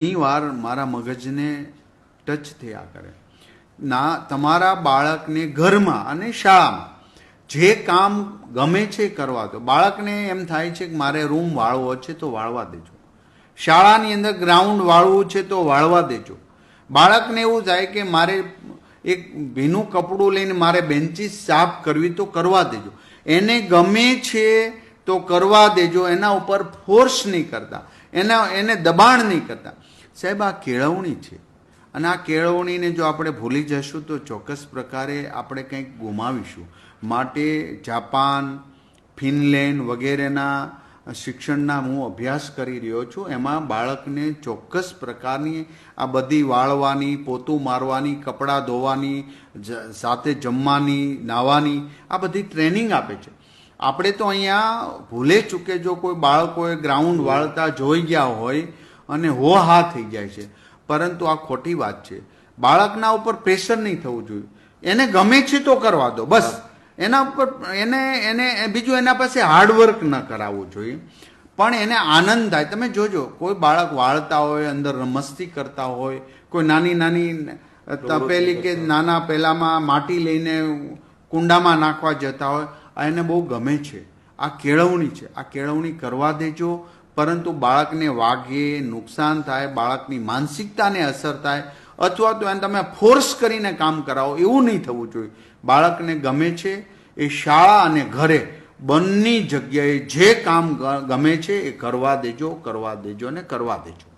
ઘણી વાર મારા મગજને ટચ થયા કરે ના તમારા બાળકને ઘરમાં અને શાળામાં જે કામ ગમે છે કરવા દો. બાળકને એમ થાય છે કે મારે રૂમ વાળવો છે તો વાળવા દેજો, શાળાની અંદર ગ્રાઉન્ડ વાળવું છે તો વાળવા દેજો. બાળકને એવું થાય કે મારે એક ભીનું કપડું લઈને મારે બેન્ચીસ સાફ કરવી તો કરવા દેજો. એને ગમે છે તો કરવા દેજો, એના ઉપર ફોર્સ નહીં કરતા, એને દબાણ નહીં કરતા. સાહેબ, આ કેળવણી છે અને આ કેળવણીને જો આપણે ભૂલી જશું તો ચોક્કસ પ્રકારે આપણે કંઈક ગુમાવીશું. માટે જાપાન, ફિનલેન્ડ વગેરેના શિક્ષણના હું અભ્યાસ કરી રહ્યો છું. એમાં બાળકને ચોક્કસ પ્રકારની આ બધી વાળવાની, પોતું મારવાની, કપડાં ધોવાની, સાથે જમવાની, નાહવાની આ બધી ટ્રેનિંગ આપે છે. આપણે તો અહીંયા ભૂલે ચૂકે જો કોઈ બાળકોએ ગ્રાઉન્ડ વાળતા જોઈ ગયા હોય અને હો હા થઈ જાય છે, પરંતુ આ ખોટી વાત છે. બાળકના ઉપર પ્રેશર નહીં થવું જોઈએ. એને ગમે છે તો કરવા દો, બસ. એના ઉપર એને બીજું એના પાસે હાર્ડવર્ક ન કરાવવું જોઈએ, પણ એને આનંદ થાય. તમે જોજો, કોઈ બાળક વાળતા હોય, અંદર મસ્તી કરતા હોય, કોઈ નાની નાની તપેલી કે નાના પેલામાં માટી લઈને કુંડામાં નાખવા જતા હોય, આ એને બહુ ગમે છે. આ કેળવણી છે, આ કેળવણી કરવા દેજો. પરંતુ બાળકને વાગે, નુકસાન થાય, બાળકની માનસિકતાને અસર થાય, અથવા તો એને તમે ફોર્સ કરીને કામ કરાવો, એવું નહીં થવું જોઈએ. બાળકને ગમે છે એ શાળા અને ઘરે બંને જગ્યાએ જે કામ ગમે છે એ કરવા દેજો અને કરવા દેજો.